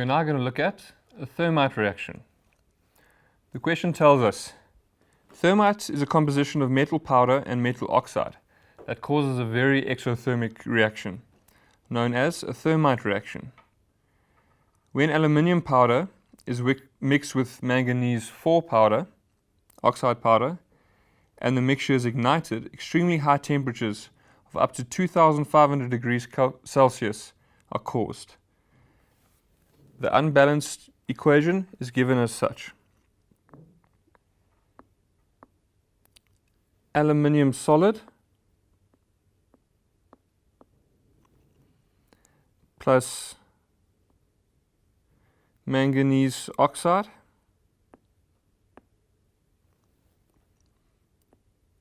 We are now going to look at a thermite reaction. The question tells us, thermite is a composition of metal powder and metal oxide that causes a very exothermic reaction, known as a thermite reaction. When aluminium powder is mixed with manganese 4 powder, oxide powder, and the mixture is ignited, extremely high temperatures of up to 2500 degrees Celsius are caused. The unbalanced equation is given as such. Aluminium solid plus manganese oxide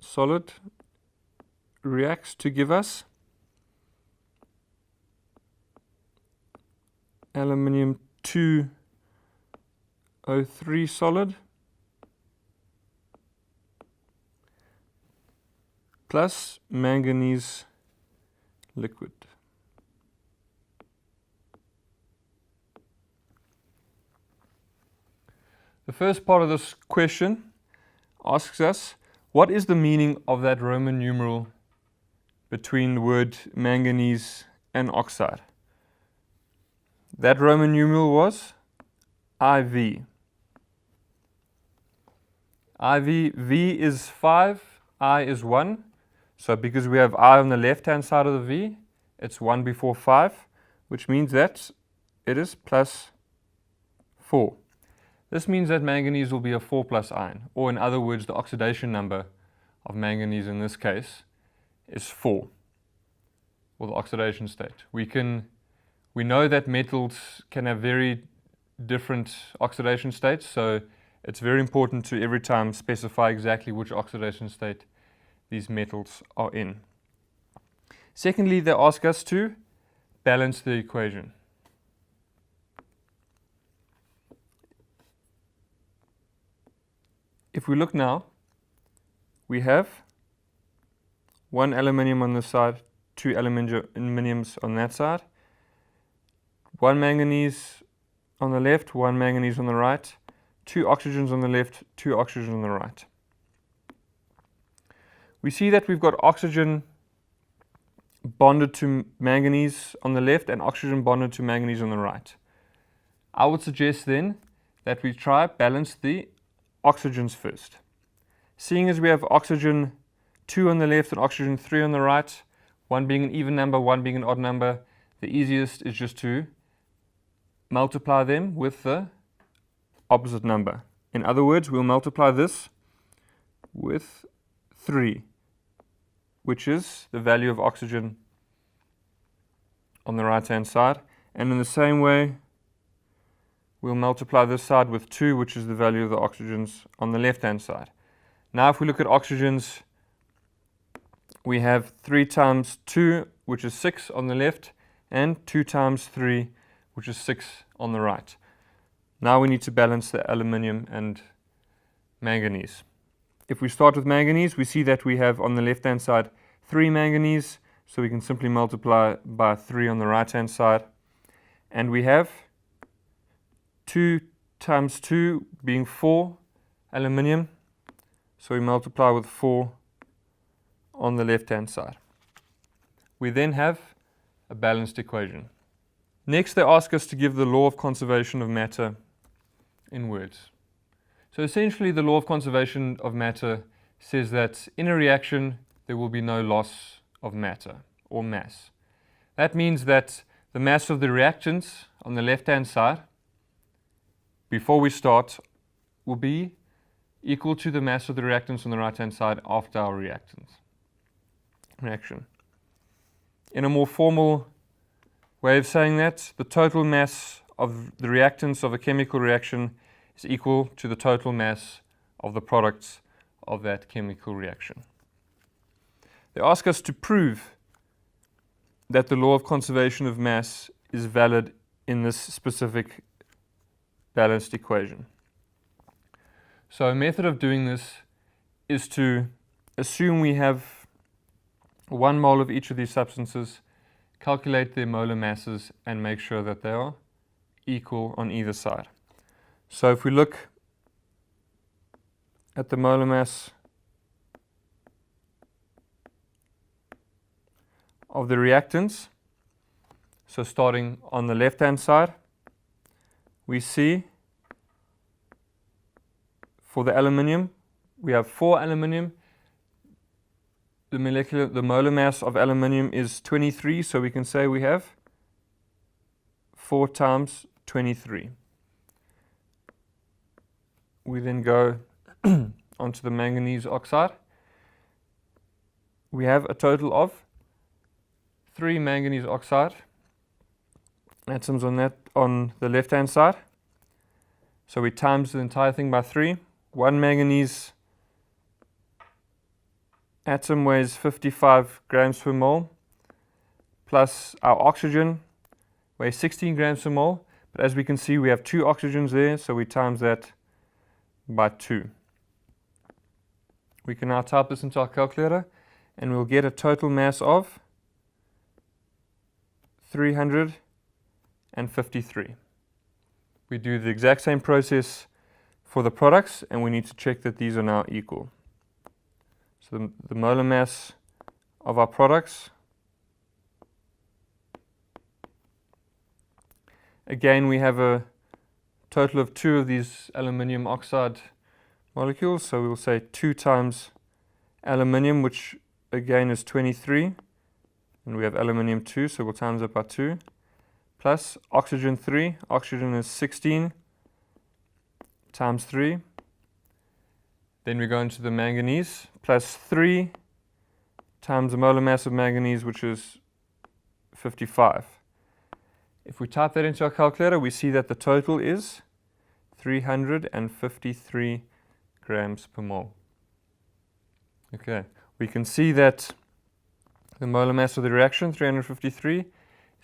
solid reacts to give us aluminium 2O3 solid plus manganese liquid. The first part of this question asks us, what is the meaning of that Roman numeral between the word manganese and oxide? That Roman numeral was IV. V is 5, I is 1. So because we have I on the left-hand side of the V, it's 1 before 5, which means that it is plus 4. This means that manganese will be a 4 plus ion, or in other words, the oxidation number of manganese in this case is 4, or the oxidation state. We know that metals can have very different oxidation states, so it's very important to every time specify exactly which oxidation state these metals are in. Secondly, they ask us to balance the equation. If we look now, we have 1 aluminium on this side, 2 aluminiums on that side, 1 manganese on the left, 1 manganese on the right, 2 oxygens on the left, 2 oxygens on the right. We see that we've got oxygen bonded to manganese on the left and oxygen bonded to manganese on the right. I would suggest then that we try balance the oxygens first. Seeing as we have oxygen 2 on the left and oxygen 3 on the right, one being an even number, one being an odd number, the easiest is just to multiply them with the opposite number. In other words, we'll multiply this with 3, which is the value of oxygen on the right-hand side. And in the same way, we'll multiply this side with 2, which is the value of the oxygens on the left-hand side. Now if we look at oxygens, we have 3 times 2, which is 6 on the left, and 2 times 3, which is 6 on the right. Now we need to balance the aluminium and manganese. If we start with manganese, we see that we have on the left-hand side 3 manganese, so we can simply multiply by 3 on the right-hand side. And we have 2 times 2 being 4 aluminium, so we multiply with 4 on the left-hand side. We then have a balanced equation. Next, they ask us to give the law of conservation of matter in words. So essentially, the law of conservation of matter says that in a reaction, there will be no loss of matter or mass. That means that the mass of the reactants on the left-hand side, before we start, will be equal to the mass of the reactants on the right-hand side after our reaction. In a more formal way of saying that, the total mass of the reactants of a chemical reaction is equal to the total mass of the products of that chemical reaction. They ask us to prove that the law of conservation of mass is valid in this specific balanced equation. So a method of doing this is to assume we have 1 mole of each of these substances, calculate their molar masses, and make sure that they are equal on either side. So if we look at the molar mass of the reactants, so starting on the left-hand side, we see for the aluminium, we have 4 aluminium. The molar mass of aluminium is 23, so we can say we have 4 times 23. We then go onto the manganese oxide. We have a total of 3 manganese oxide atoms on the left-hand side. So we times the entire thing by 3. 1 manganese atom weighs 55 grams per mole, plus our oxygen weighs 16 grams per mole. But as we can see, we have 2 oxygens there, so we times that by 2. We can now type this into our calculator, and we'll get a total mass of 353. We do the exact same process for the products, and we need to check that these are now equal. So the molar mass of our products, again we have a total of 2 of these aluminium oxide molecules, so we'll say 2 times aluminium, which again is 23, and we have aluminium 2, so we'll times it by 2, plus oxygen 3, oxygen is 16 times 3. Then we go into the manganese, plus 3 times the molar mass of manganese, which is 55. If we type that into our calculator, we see that the total is 353 grams per mole. Okay, we can see that the molar mass of the reaction, 353, is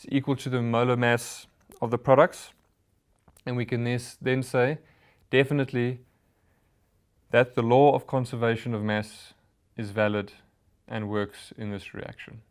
equal to the molar mass of the products. And we can then say definitely that the law of conservation of mass is valid and works in this reaction.